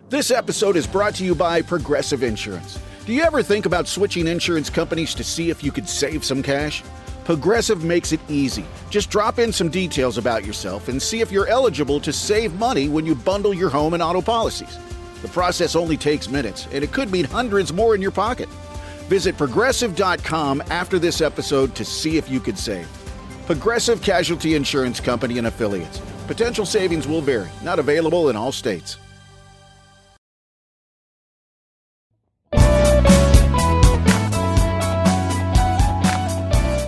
This episode is brought to you by Progressive Insurance. Do you ever think about switching insurance companies to see if you could save some cash? Progressive makes it easy. Just drop in some details about yourself and see if you're eligible to save money when you bundle your home and auto policies. The process only takes minutes, and it could mean hundreds more in your pocket. Visit Progressive.com after this episode to see if you could save. Progressive Casualty Insurance Company and Affiliates. Potential savings will vary. Not available in all states.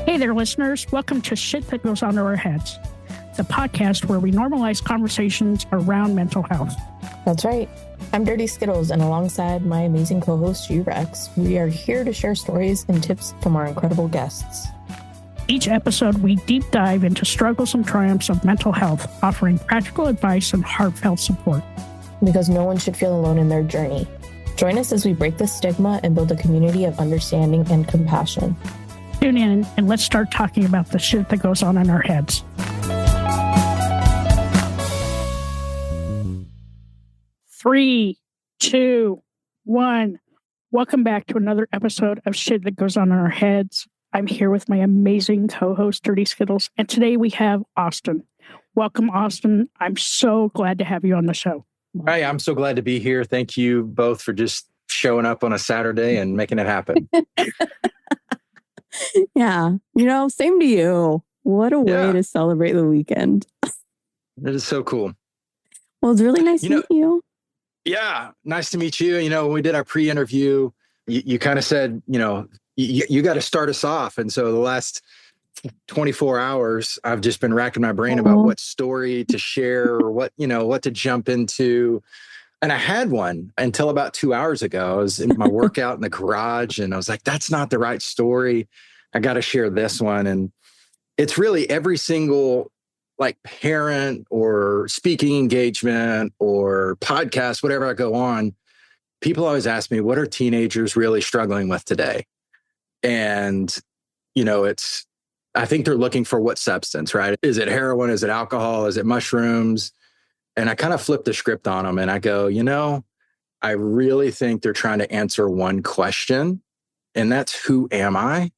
Hey there, listeners. Welcome to Shit That Goes On to Our Heads, the podcast where we normalize conversations around mental health. That's right. I'm Dirty Skittles, and alongside my amazing co-host, Rex, we are here to share stories and tips from our incredible guests. Each episode, we deep dive into struggles and triumphs of mental health, offering practical advice and heartfelt support. Because no one should feel alone in their journey. Join us as we break the stigma and build a community of understanding and compassion. Tune in and let's start talking about the shit that goes on in our heads. Three, two, one. Welcome back to another episode of Shit That Goes On in Our Heads. I'm here with my amazing co-host, Dirty Skittles, and today we have Austin. Welcome, Austin. I'm so glad to have you on the show. Hi, I'm so glad to be here. Thank you both for just showing up on a Saturday and making it happen. Yeah. Same to you. What a way to celebrate the weekend. It is so cool. Well, it's really nice to meet you. Yeah. Nice to meet you. When we did our pre-interview, you kind of said, you got to start us off. And so the last 24 hours, I've just been racking my brain about what story to share or what to jump into. And I had one until about 2 hours ago. I was in my workout in the garage and I was like, that's not the right story. I got to share this one. And it's really every single parent or speaking engagement or podcast, whatever I go on, people always ask me, what are teenagers really struggling with today? And, I think they're looking for what substance, right? Is it heroin? Is it alcohol? Is it mushrooms? And I kind of flip the script on them and I go, I really think they're trying to answer one question, and that's who am I?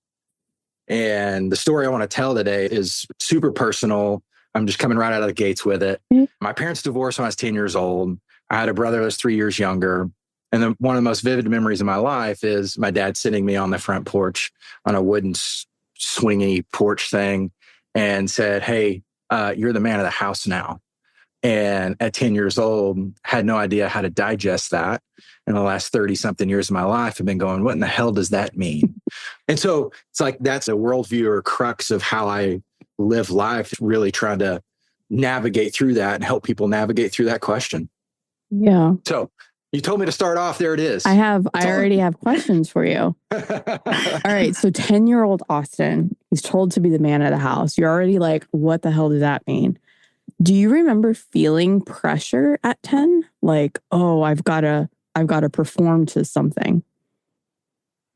And the story I want to tell today is super personal. I'm just coming right out of the gates with it. Mm-hmm. My parents divorced when I was 10 years old. I had a brother that was 3 years younger. And then one of the most vivid memories of my life is my dad sitting me on the front porch on a wooden swingy porch thing and said, hey, you're the man of the house now. And at 10 years old, had no idea how to digest that. In the last 30 something years of my life, I've been going, what in the hell does that mean? And so it's like, that's a worldview or crux of how I live life, really trying to navigate through that and help people navigate through that question. Yeah. So you told me to start off. There it is. I already have questions for you. All right. So 10-year-old Austin, he's told to be the man of the house. You're already like, what the hell does that mean? Do you remember feeling pressure at 10? Like, oh, I've got to perform to something.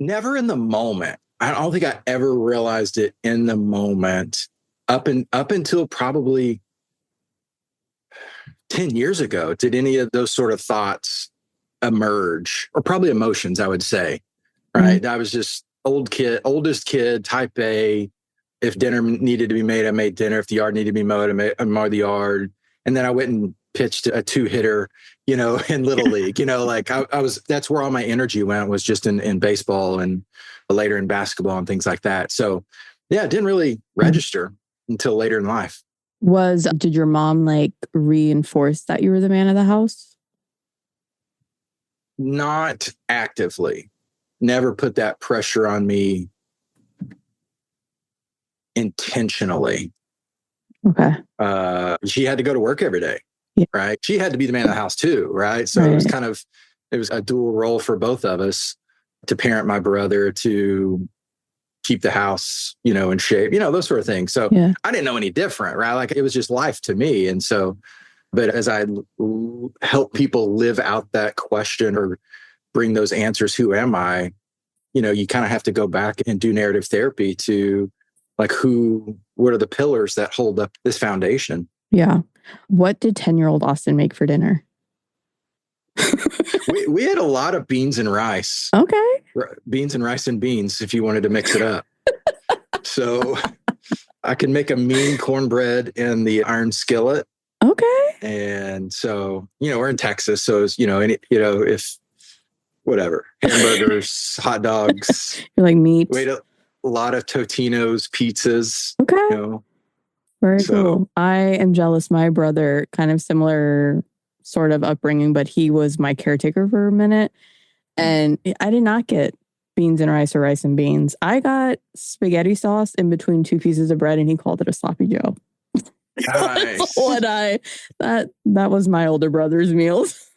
Never in the moment. I don't think I ever realized it in the moment up until probably 10 years ago. Did any of those sort of thoughts emerge? Or probably emotions, I would say, right? Mm-hmm. I was just oldest kid, type A. If dinner needed to be made, I made dinner. If the yard needed to be mowed, I mowed the yard. And then I went and pitched a 2-hitter, in Little League. I was, that's where all my energy went, was just in baseball and later in basketball and things like that. So yeah, it didn't really register until later in life. Did your mom reinforce that you were the man of the house? Not actively. Never put that pressure on me intentionally. Okay. She had to go to work every day, right? She had to be the man of the house too, right? So right. It was a dual role for both of us, to parent my brother, to keep the house, in shape, those sort of things. So I didn't know any different, right? It was just life to me. And so, but as I help people live out that question or bring those answers, who am I? You kind of have to go back and do narrative therapy to what are the pillars that hold up this foundation? Yeah. What did 10-year-old Austin make for dinner? we had a lot of beans and rice. Okay. Beans and rice and beans if you wanted to mix it up. So I can make a mean cornbread in the iron skillet. Okay. And so, we're in Texas. So, if whatever, hamburgers, hot dogs. You're like meat. We ate a lot of Totino's pizzas. Okay. Very cool. I am jealous. My brother, kind of similar sort of upbringing, but he was my caretaker for a minute. And I did not get beans and rice or rice and beans. I got spaghetti sauce in between two pieces of bread, and he called it a sloppy Joe. Nice. That was my older brother's meals.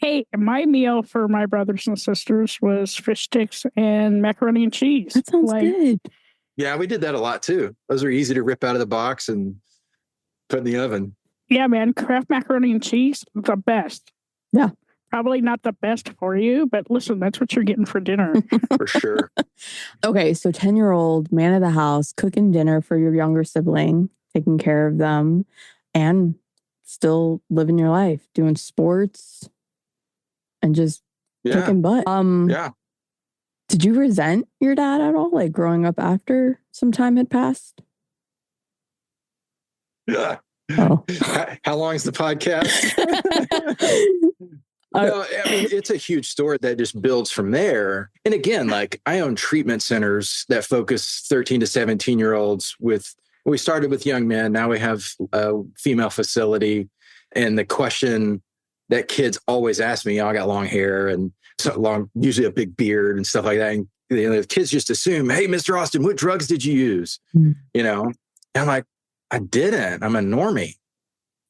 Hey, my meal for my brothers and sisters was fish sticks and macaroni and cheese. That sounds good. Yeah, we did that a lot too. Those are easy to rip out of the box and put in the oven. Yeah, man. Kraft macaroni and cheese, the best. Yeah. Probably not the best for you, but listen, that's what you're getting for dinner. For sure. Okay, so 10-year-old, man of the house, cooking dinner for your younger sibling, taking care of them, and still living your life, doing sports, and just kicking butt. Yeah. Did you resent your dad at all, like growing up after some time had passed? Yeah. Oh. How long is the podcast? No, I mean, it's a huge story that just builds from there. And again, like I own treatment centers that focus 13 to 17-year-olds we started with young men. Now we have a female facility. And the question that kids always ask me, I got long hair and usually a big beard and stuff like that. And the kids just assume, hey, Mr. Austin, what drugs did you use? And I'm like, I didn't. I'm a normie.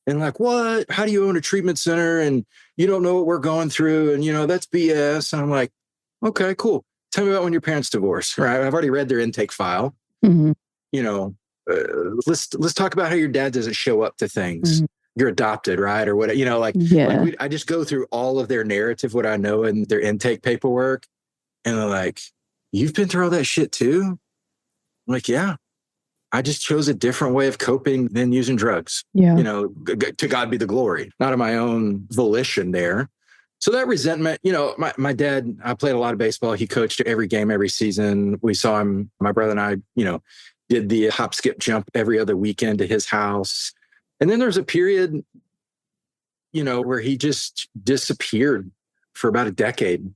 And like, what? How do you own a treatment center and you don't know what we're going through? And, that's BS. And I'm like, okay, cool. Tell me about when your parents divorced, right? I've already read their intake file. Mm-hmm. Let's talk about how your dad doesn't show up to things. Mm-hmm. You're adopted, right? Or what, I just go through all of their narrative, what I know in their intake paperwork. And they're like, you've been through all that shit too? I'm like, yeah. I just chose a different way of coping than using drugs. Yeah. To God be the glory, not of my own volition there. So that resentment, my dad, I played a lot of baseball. He coached every game, every season. We saw him, my brother and I, did the hop, skip, jump every other weekend to his house. And then there's a period, where he just disappeared for about a decade.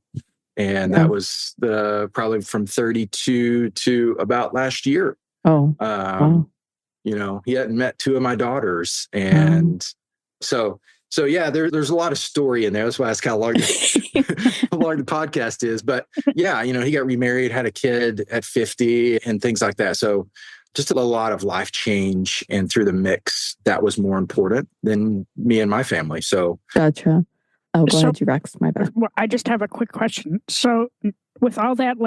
And that was probably from 32 to about last year. Oh, wow. He hadn't met two of my daughters. And so yeah, there's a lot of story in there. That's why I asked how long the podcast is. But yeah, he got remarried, had a kid at 50 and things like that. So just a lot of life change. And through the mix, that was more important than me and my family. So gotcha. Oh, go ahead, Rex. My bad. Well, I just have a quick question. So with all that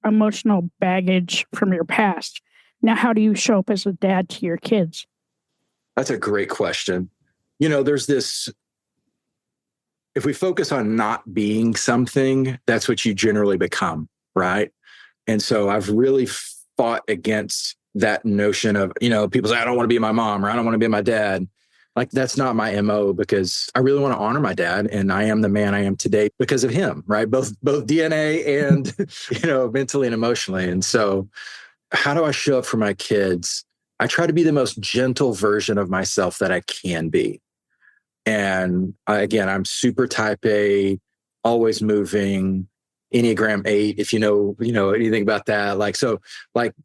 emotional baggage from your past, now how do you show up as a dad to your kids? That's a great question. There's this, if we focus on not being something, that's what you generally become, right? And so I've really fought against that notion of, people say, I don't want to be my mom or I don't want to be my dad. Like, that's not my MO because I really want to honor my dad. And I am the man I am today because of him, right? Both DNA and, mentally and emotionally. And so how do I show up for my kids? I try to be the most gentle version of myself that I can be. And again, I'm super type A, always moving, Enneagram 8, if you know anything about that. Like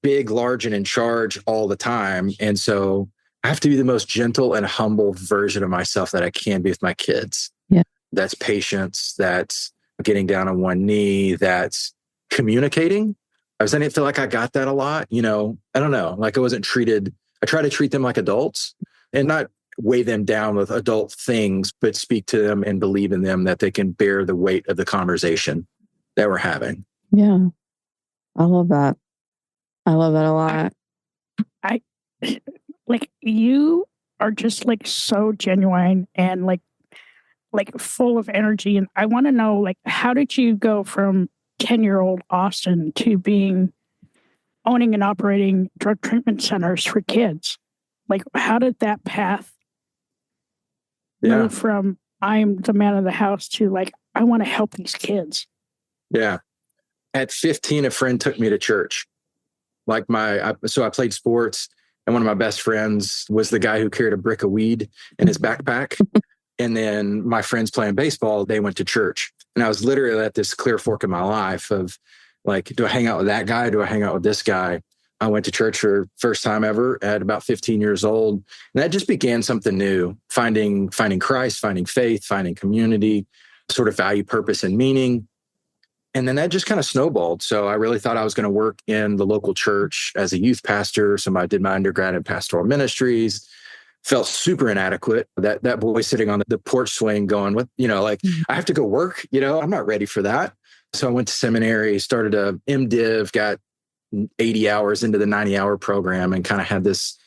big, large, and in charge all the time. And so I have to be the most gentle and humble version of myself that I can be with my kids. Yeah. That's patience. That's getting down on one knee. That's communicating. I was starting to feel like I got that a lot. I don't know. Like I try to treat them like adults and not weigh them down with adult things, but speak to them and believe in them that they can bear the weight of the conversation that we're having. Yeah. I love that. I love that a lot. I you are just so genuine and full of energy. And I want to know, how did you go from 10-year-old Austin to owning and operating drug treatment centers for kids? How did that path move from I'm the man of the house to like, I want to help these kids. Yeah. At 15, a friend took me to church. Like so I played sports, and one of my best friends was the guy who carried a brick of weed in his backpack. And then my friends playing baseball, they went to church. And I was literally at this clear fork in my life of like, do I hang out with that guy? Do I hang out with this guy? I went to church for first time ever at about 15 years old. And that just began something new, finding Christ, finding faith, finding community, sort of value, purpose, and meaning. And then that just kind of snowballed. So I really thought I was going to work in the local church as a youth pastor. So I did my undergrad in pastoral ministries, felt super inadequate. That boy sitting on the porch swing going, what, like I have to go work, I'm not ready for that. So I went to seminary, started a MDiv, got 80 hours into the 90-hour program, and kind of had this,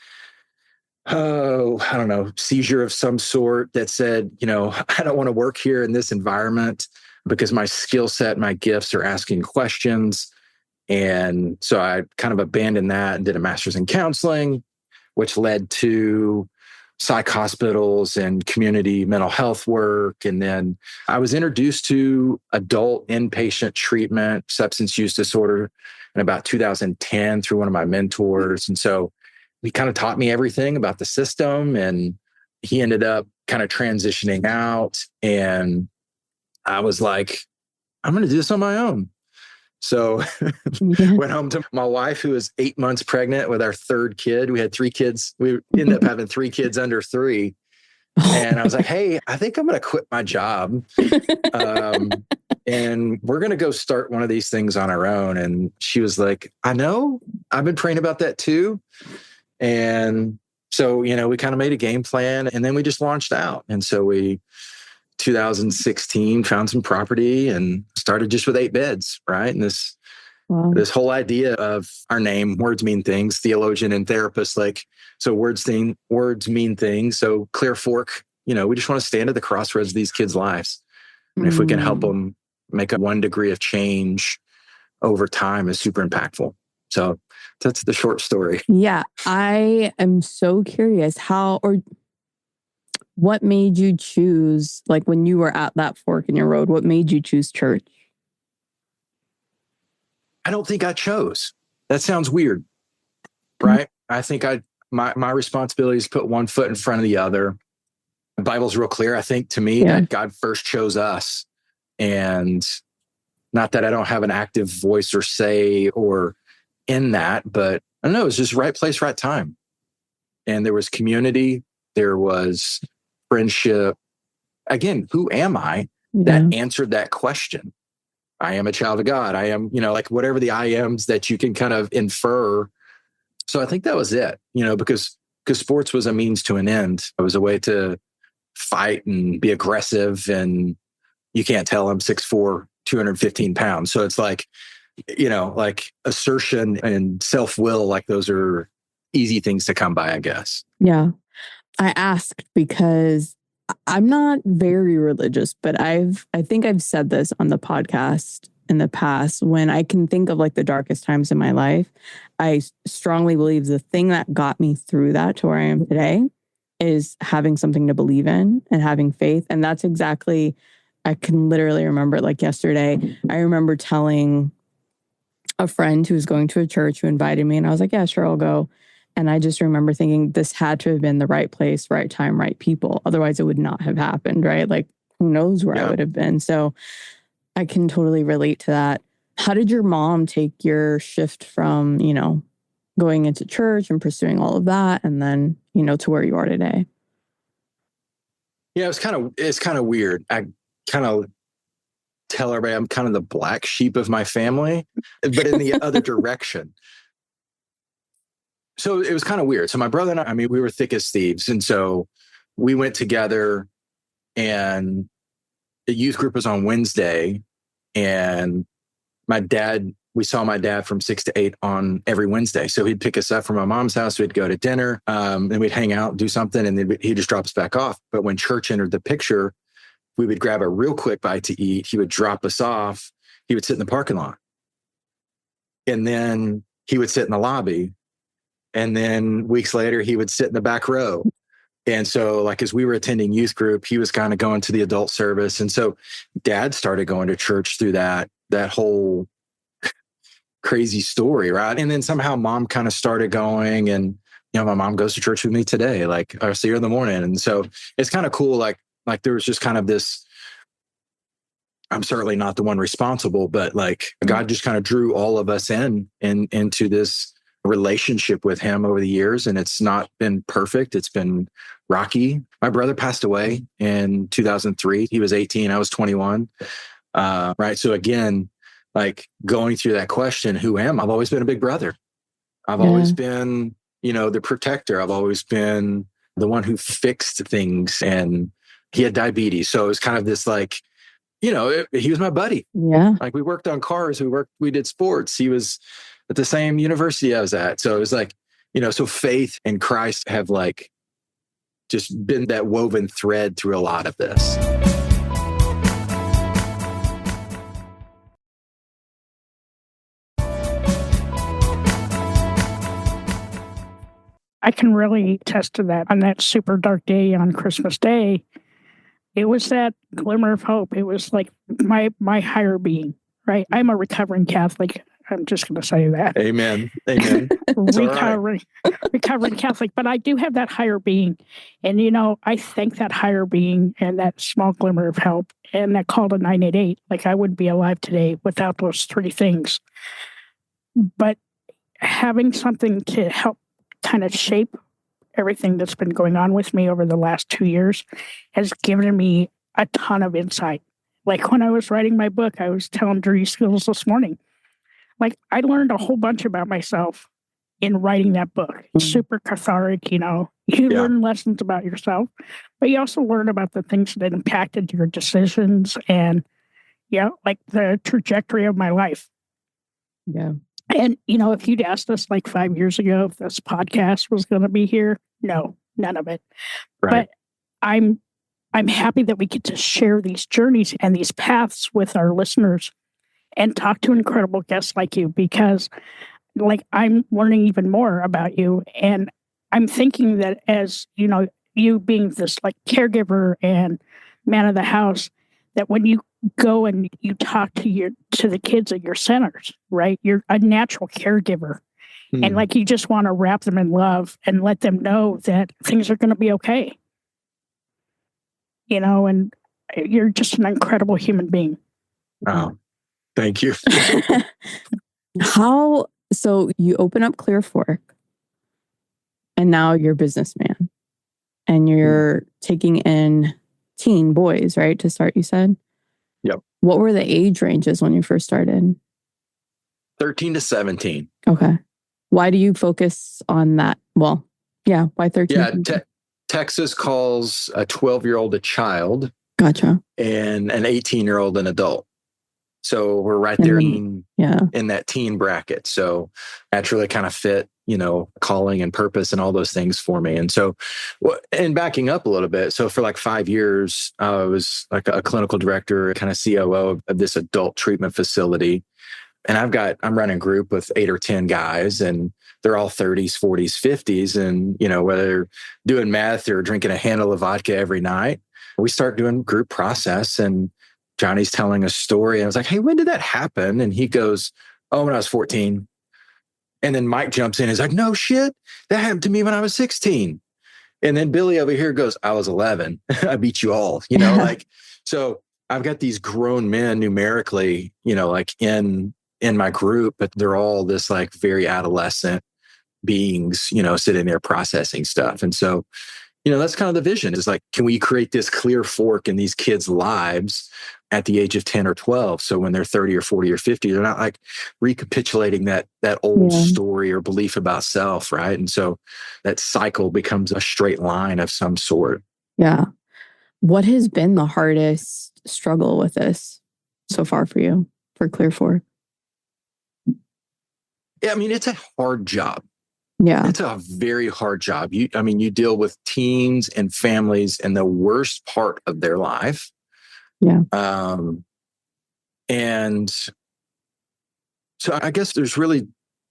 seizure of some sort that said, I don't want to work here in this environment because my skill set, my gifts are asking questions. And so I kind of abandoned that and did a master's in counseling, which led to psych hospitals and community mental health work. And then I was introduced to adult inpatient treatment, substance use disorder in about 2010 through one of my mentors. And so he kind of taught me everything about the system, and he ended up kind of transitioning out. And I was like, I'm going to do this on my own. So went home to my wife, who was 8 months pregnant with our third kid. We had 3 kids. We ended up having 3 kids under 3. And I was like, hey, I think I'm going to quit my job. And we're going to go start one of these things on our own. And she was like, I know, I've been praying about that too. And so, we kind of made a game plan, and then we just launched out. And so 2016, found some property and started just with 8 beds, right? And this whole idea of our name, words mean things, theologian and therapist, so words mean things. So Clearfork, we just want to stand at the crossroads of these kids' lives. And if we can help them make a 1 degree of change over time, is super impactful. So that's the short story. Yeah. I am so curious what made you choose, like when you were at that fork in your road, what made you choose church? I don't think I chose. That sounds weird, right? Mm-hmm. I think my responsibility is to put one foot in front of the other. The Bible's real clear, I think, to me, that God first chose us. And not that I don't have an active voice or say or in that, but I don't know, it was just right place, right time. And there was community, there was friendship. Again, who am I? That answered that question. I am a child of God. I am, whatever the I ams that you can kind of infer. So I think that was it, because sports was a means to an end. It was a way to fight and be aggressive. And you can't tell I'm 6'4", 215 pounds. So it's like assertion and self-will, like those are easy things to come by, I guess. Yeah. I asked because I'm not very religious, but I think I've said this on the podcast in the past. When I can think of like the darkest times in my life, I strongly believe the thing that got me through that to where I am today is having something to believe in and having faith. And that's exactly, I can literally remember like yesterday, I remember telling a friend who was going to a church who invited me, and I was like, yeah, sure, I'll go. And I just remember thinking this had to have been the right place, right time, right people. Otherwise, it would not have happened, right? Like, who knows where I would have been. So I can totally relate to that. How did your mom take your shift from, going into church and pursuing all of that, and then, to where you are today? Yeah, it's kind of weird. I kind of tell everybody I'm kind of the black sheep of my family, but in the other direction. So it was kind of weird. So my brother and I mean, we were thick as thieves. And so we went together, and the youth group was on Wednesday, and we saw my dad from 6 to 8 on every Wednesday. So he'd pick us up from my mom's house. We'd go to dinner, and we'd hang out, do something, and then he'd just drop us back off. But when church entered the picture, we would grab a real quick bite to eat. He would drop us off. He would sit in the parking lot. And then he would sit in the lobby. And then weeks later, he would sit in the back row. And so like, as we were attending youth group, he was kind of going to the adult service. And so dad started going to church through that whole crazy story. Right. And then somehow mom kind of started going, and, my mom goes to church with me today. Like, I see her in the morning. And so it's kind of cool. Like there was just kind of this, I'm certainly not the one responsible, but like God just kind of drew all of us into this relationship with him over the years. And it's not been perfect. It's been rocky. My brother passed away in 2003. He was 18. I was 21. Right. So again, like going through that question, who am I? I've always been a big brother. I've always been, the protector. I've always been the one who fixed things, and he had diabetes. So it was kind of this like, he was my buddy. Yeah. Like we worked on cars, we did sports. He was at the same university I was at. So it was like, so faith and Christ have like just been that woven thread through a lot of this. I can really attest to that. On that super dark day on Christmas Day, it was that glimmer of hope. It was like my higher being, right? I'm a recovering Catholic. I'm just going to say that. Amen. Amen. recovering Catholic. But I do have that higher being. And, I thank that higher being and that small glimmer of help and that call to 988. Like I wouldn't be alive today without those three things. But having something to help kind of shape everything that's been going on with me over the last 2 years has given me a ton of insight. Like when I was writing my book, I was telling Dirty Skills this morning, like I learned a whole bunch about myself in writing that book. It's super cathartic, you learn lessons about yourself, but you also learn about the things that impacted your decisions and, like the trajectory of my life. Yeah. And, if you'd asked us like 5 years ago if this podcast was going to be here, no, none of it. Right. But I'm happy that we get to share these journeys and these paths with our listeners and talk to incredible guests like you, because like I'm learning even more about you. And I'm thinking that as, you being this like caregiver and man of the house, that when you go and you talk to the kids at your centers, right? You're a natural caregiver. And like you just want to wrap them in love and let them know that things are going to be okay. And you're just an incredible human being. Oh, thank you. So you open up Clearfork and now you're a businessman and you're taking in teen boys, right? To start, you said? Yep. What were the age ranges when you first started? 13 to 17. Okay. Why do you focus on that? Well, yeah, why 13? Yeah, Texas calls a 12-year-old a child. Gotcha. And an 18-year-old an adult. So we're right there in that teen bracket. So naturally kind of fit, calling and purpose and all those things for me. And so, and backing up a little bit. So for like 5 years, I was like a clinical director, kind of COO of this adult treatment facility. And I'm running a group with 8 or 10 guys, and they're all 30s, 40s, 50s. And, whether they're doing meth or drinking a handle of vodka every night, we start doing group process, and Johnny's telling a story. And I was like, hey, when did that happen? And he goes, oh, when I was 14. And then Mike jumps in and is like, no shit, that happened to me when I was 16. And then Billy over here goes, I was 11. I beat you all, so I've got these grown men numerically, like in my group, but they're all this like very adolescent beings, sitting there processing stuff. And so, that's kind of the vision, is like, can we create this clear fork in these kids' lives at the age of 10 or 12? So when they're 30 or 40 or 50, they're not like recapitulating that old story or belief about self, right? And so that cycle becomes a straight line of some sort. Yeah. What has been the hardest struggle with this so far for you, for Clearfork? Yeah, I mean, it's a hard job. Yeah. It's a very hard job. You deal with teens and families in the worst part of their life. Yeah. And so I guess there's really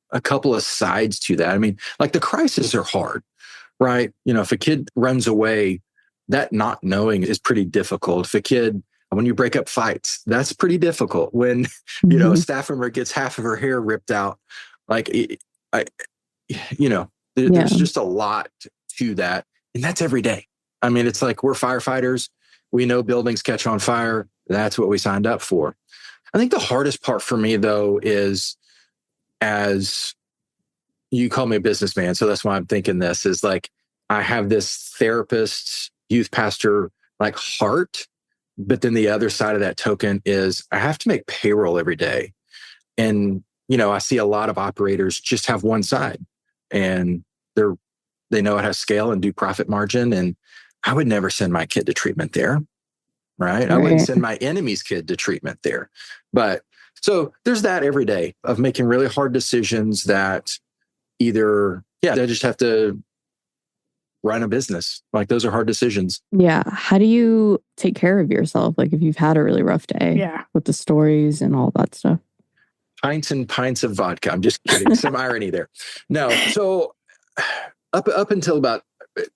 a couple of sides to that. I mean, like the crises are hard, right? If a kid runs away, that not knowing is pretty difficult. If a kid, when you break up fights, that's pretty difficult. When, a staff member gets half of her hair ripped out, like, there's just a lot to that. And that's every day. I mean, it's like we're firefighters. We know buildings catch on fire. That's what we signed up for. I think the hardest part for me, though, is, as you call me a businessman, so that's why I'm thinking this, is like, I have this therapist, youth pastor, like, heart. But then the other side of that token is I have to make payroll every day. And, I see a lot of operators just have one side, and they know it has scale and do profit margin. And I would never send my kid to treatment there. Right. I wouldn't send my enemy's kid to treatment there. But so there's that every day of making really hard decisions that either, they just have to run a business. Like, those are hard decisions. Yeah. How do you take care of yourself? Like, if you've had a really rough day with the stories and all that stuff. Pints and pints of vodka. I'm just kidding. Some irony there. No. So up until about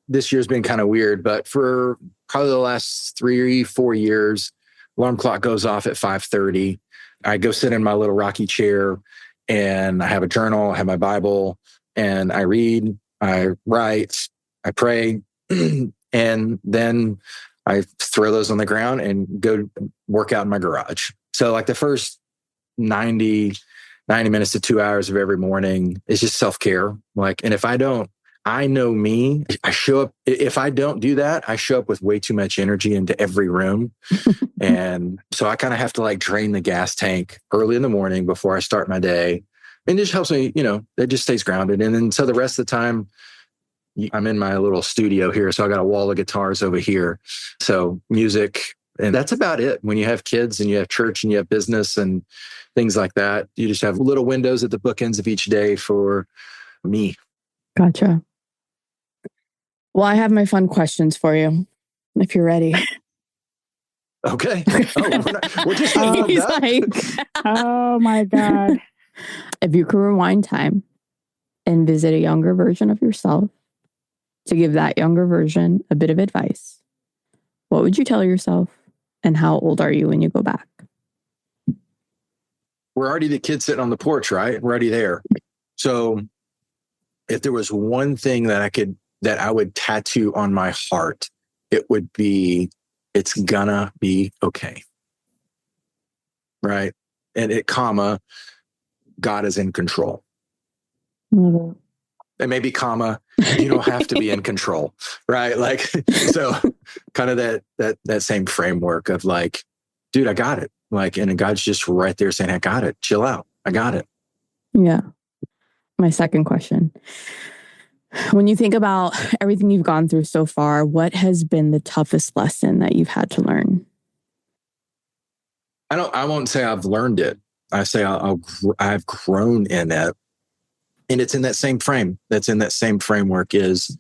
this year's been kind of weird, but for probably the last 3-4 years, alarm clock goes off at 5:30. I go sit in my little rocky chair, and I have a journal, I have my Bible, and I read, I write, I pray, and then I throw those on the ground and go work out in my garage. So like the first 90 minutes to 2 hours of every morning is just self-care. Like, and if I don't, I know me, I show up. If I don't do that, I show up with way too much energy into every room. And so I kind of have to like drain the gas tank early in the morning before I start my day. And it just helps me, it just stays grounded. And then so the rest of the time, I'm in my little studio here. So I got a wall of guitars over here. So music, and that's about it. When you have kids and you have church and you have business and things like that, you just have little windows at the bookends of each day for me. Gotcha. Well, I have my fun questions for you, if you're ready. Okay. Oh, we're just He's like, oh my God. If you could rewind time and visit a younger version of yourself to give that younger version a bit of advice, what would you tell yourself, and how old are you when you go back? We're already the kids sitting on the porch, right? We're already there. So if there was one thing that I would tattoo on my heart, it would be, it's gonna be okay. Right? And God is in control. Mm-hmm. And maybe you don't have to be in control, right? Like, so kind of that same framework of like, dude, I got it. Like, and God's just right there saying, I got it. Chill out. I got it. Yeah. My second question. When you think about everything you've gone through so far, what has been the toughest lesson that you've had to learn? I won't say I've learned it. I say I've grown in it. And it's in that same frame. That's in that same framework is,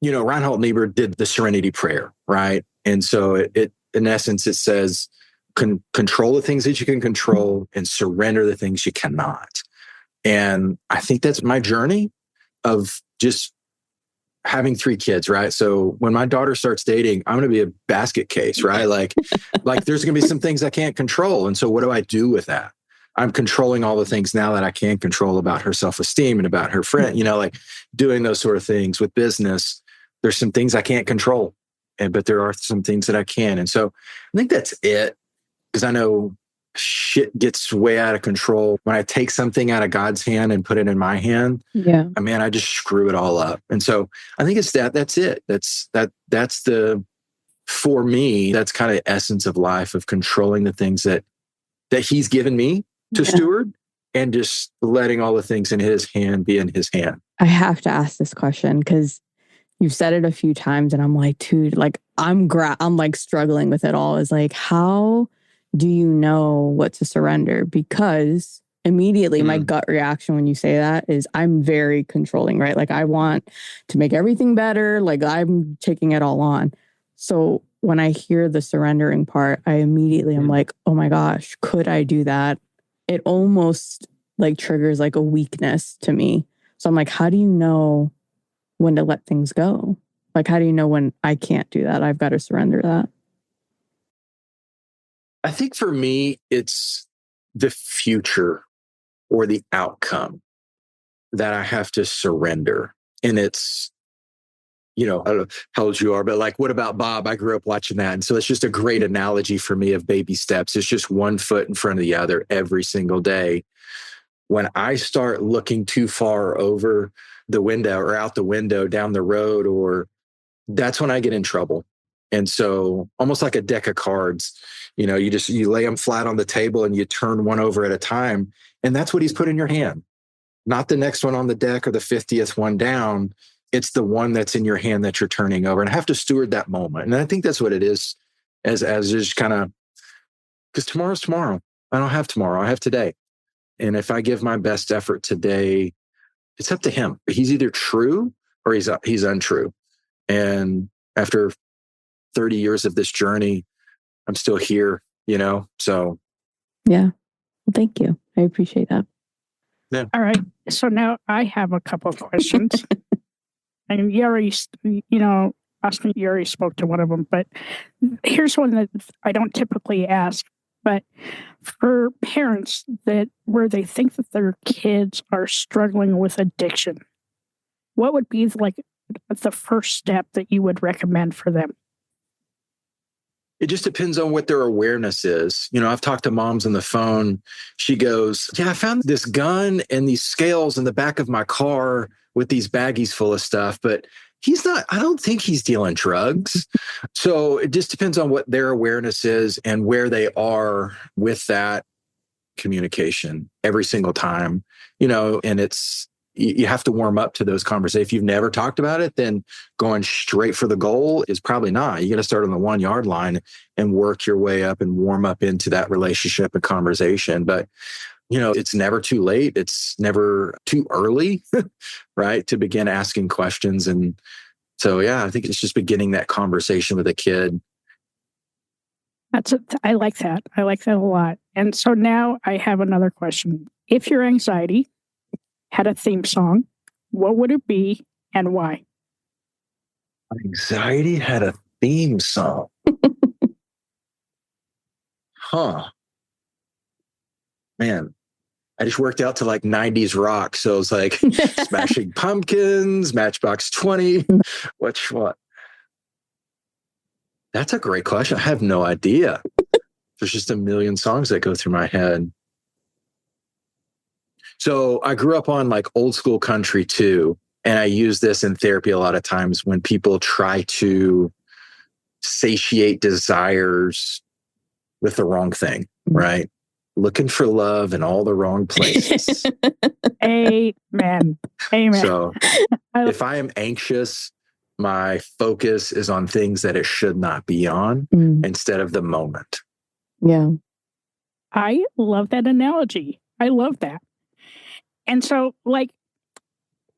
Reinhold Niebuhr did the Serenity Prayer, right? And so it in essence, it says, control the things that you can control and surrender the things you cannot. And I think that's my journey of just having 3 kids, right? So when my daughter starts dating, I'm going to be a basket case, right? Like there's going to be some things I can't control. And so what do I do with that? I'm controlling all the things now that I can control about her self-esteem and about her friend, like doing those sort of things with business. There's some things I can't control, but there are some things that I can. And so I think that's it, because I know shit gets way out of control when I take something out of God's hand and put it in my hand. Yeah. I mean, I just screw it all up. And so I think it's that's it. For me, that's kind of the essence of life, of controlling the things that he's given me to steward, and just letting all the things in his hand be in his hand. I have to ask this question because you've said it a few times and I'm like, dude, like I'm like struggling with it all. Is like, how do you know what to surrender? Because immediately my gut reaction when you say that is I'm very controlling, right? Like I want to make everything better. Like I'm taking it all on. So when I hear the surrendering part, I immediately am like, oh my gosh, could I do that? It almost like triggers like a weakness to me. So I'm like, how do you know when to let things go? Like, how do you know when I can't do that? I've got to surrender that. I think for me, it's the future or the outcome that I have to surrender. And it's, I don't know how old you are, but like, what about Bob? I grew up watching that. And so it's just a great analogy for me of baby steps. It's just one foot in front of the other every single day. When I start looking too far over the window or out the window down the road, or that's when I get in trouble. And so almost like a deck of cards, you lay them flat on the table and you turn one over at a time. And that's what he's put in your hand. Not the next one on the deck or the 50th one down. It's the one that's in your hand that you're turning over, and I have to steward that moment. And I think that's what it is as just kind of, because tomorrow's tomorrow. I don't have tomorrow. I have today. And if I give my best effort today, it's up to him. He's either true or he's untrue. And after 30 years of this journey, I'm still here, so. Yeah. Well, thank you. I appreciate that. Yeah. All right. So now I have a couple of questions. And you already, Austin, you already spoke to one of them, but here's one that I don't typically ask. But for parents where they think that their kids are struggling with addiction, what would be like the first step that you would recommend for them? It just depends on what their awareness is. I've talked to moms on the phone. She goes, I found this gun and these scales in the back of my car with these baggies full of stuff, but I don't think he's dealing drugs. So it just depends on what their awareness is and where they are with that communication every single time, and you have to warm up to those conversations. If you've never talked about it, then going straight for the goal is probably not. You got to start on the 1 yard line and work your way up and warm up into that relationship and conversation. But, it's never too late. It's never too early, right, to begin asking questions. And so, yeah, I think it's just beginning that conversation with a kid. I like that. I like that a lot. And so now I have another question. If your anxiety had a theme song, what would it be and why? Anxiety had a theme song. Man, I just worked out to like 90s rock. So it's like Smashing Pumpkins, Matchbox 20. Which one? That's a great question. I have no idea. There's just a million songs that go through my head. So I grew up on like old school country too. And I use this in therapy a lot of times when people try to satiate desires with the wrong thing, right? Looking for love in all the wrong places. Amen. Amen. So if I am anxious, my focus is on things that it should not be on instead of the moment. Yeah. I love that analogy. I love that. And so, like,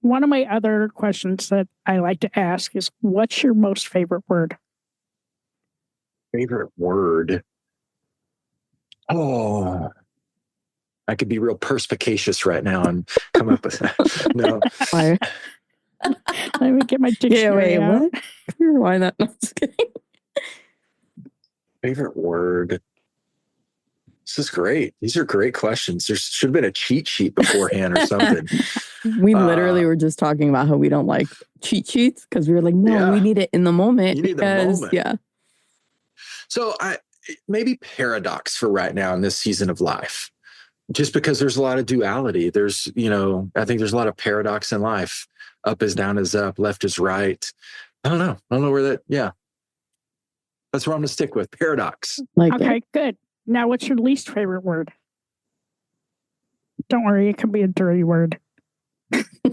one of my other questions that I like to ask is, what's your most favorite word? Favorite word? Oh, I could be real perspicacious right now and come up with that. No. Let me get my dictionary out. What? Why not? No, just kidding. Favorite word? This is great. These are great questions. There should have been a cheat sheet beforehand or something. We literally were just talking about how we don't like cheat sheets because we were like, no, we need it in the moment. You need the moment. Yeah. So maybe paradox for right now in this season of life, just because there's a lot of duality. There's, I think there's a lot of paradox in life. Up is down is up, left is right. I don't know where that, that's where I'm going to stick with. Paradox. Okay, good. Now, what's your least favorite word? Don't worry, it can be a dirty word.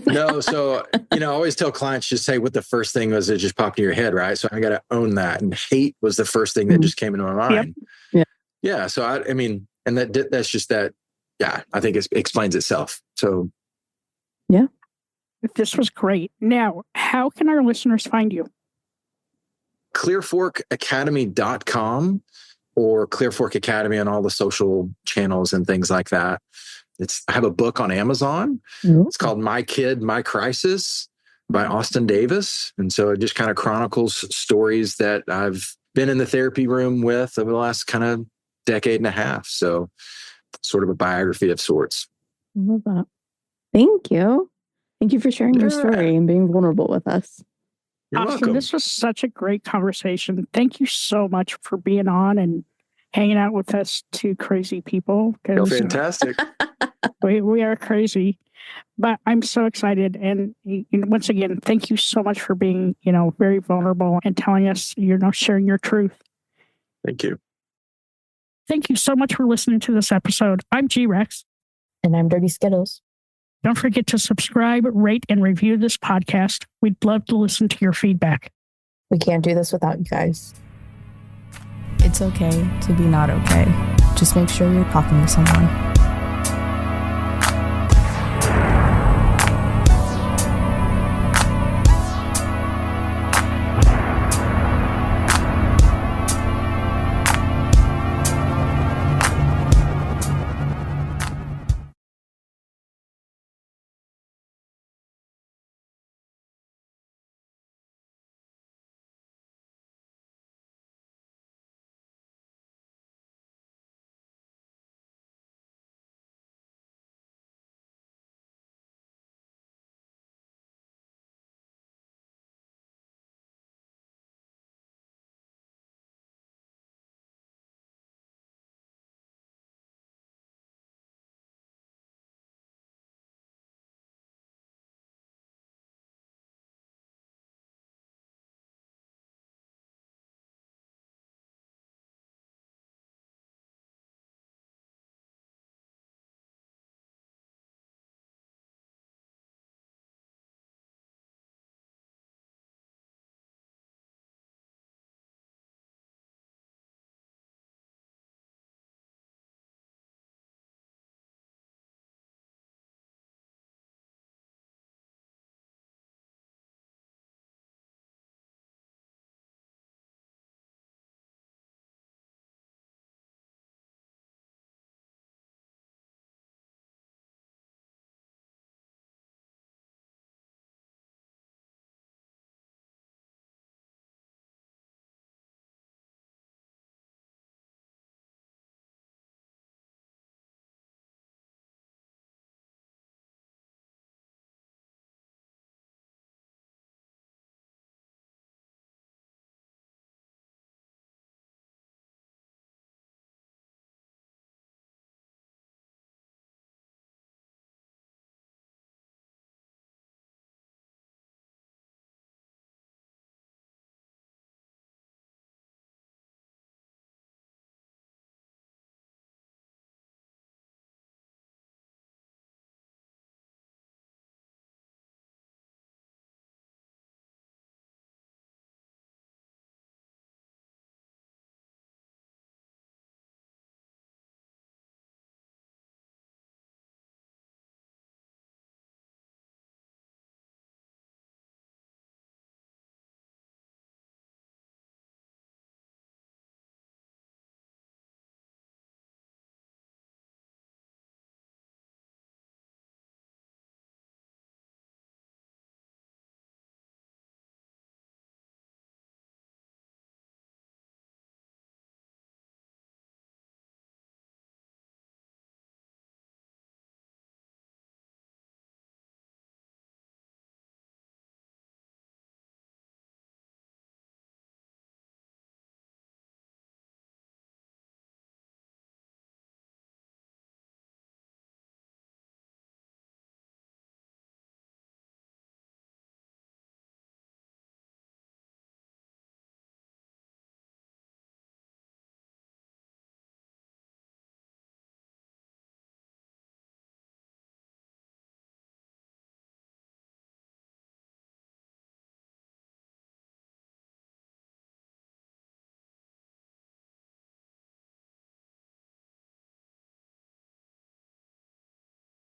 No, so, I always tell clients, just say what the first thing was that just popped in your head, right? So I got to own that. And hate was the first thing that just came into my mind. Yep. Yeah. So I mean, and that's just that. Yeah, I think it explains itself. So. Yeah. This was great. Now, how can our listeners find you? Clearforkacademy.com or Clearfork Academy on all the social channels and things like that. I have a book on Amazon. It's called My Kid, My Crisis. by Austin Davis. And so it just kind of chronicles stories that I've been in the therapy room with over the last kind of decade and a half. So sort of a biography of sorts. I love that. Thank you. Thank you for sharing your story and being vulnerable with us. You're Austin, welcome. this was such a great conversation. Thank you so much for being on and hanging out with us two crazy people. You're fantastic. We are crazy, but I'm so excited. And once again, thank you so much for being, very vulnerable and telling us, sharing your truth. Thank you. Thank you so much for listening to this episode. I'm G-Rex. And I'm Dirty Skittles. Don't forget to subscribe, rate, and review this podcast. We'd love to listen to your feedback. We can't do this without you guys. It's okay to be not okay. Just make sure you're talking to someone.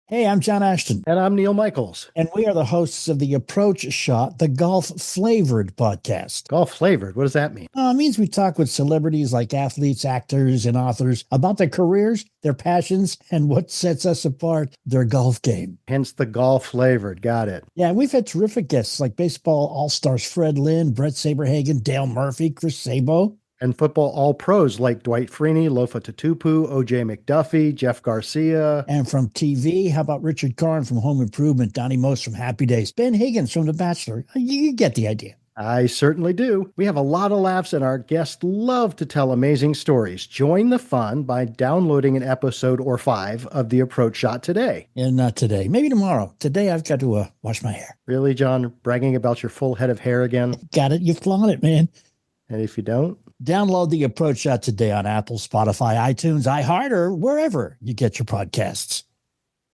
Hey, I'm John Ashton. And I'm Neil Michaels. And we are the hosts of the Approach Shot, the golf-flavored podcast. Golf-flavored? What does that mean? It means we talk with celebrities like athletes, actors, and authors about their careers, their passions, and what sets us apart, their golf game. Hence the golf-flavored. Got it. Yeah, we've had terrific guests like baseball all-stars Fred Lynn, Brett Saberhagen, Dale Murphy, Chris Sabo. And football all-pros like Dwight Freeney, Lofa Tatupu, O.J. McDuffie, Jeff Garcia. And from TV, how about Richard Karn from Home Improvement, Donnie Most from Happy Days, Ben Higgins from The Bachelor. You get the idea. I certainly do. We have a lot of laughs, and our guests love to tell amazing stories. Join the fun by downloading an episode or 5 of The Approach Shot today. And not today. Maybe tomorrow. Today I've got to wash my hair. Really, John? Bragging about your full head of hair again? Got it. You flaunt it, man. And if you don't? Download the Approach Shot today on Apple, Spotify, iTunes, iHeart, or wherever you get your podcasts.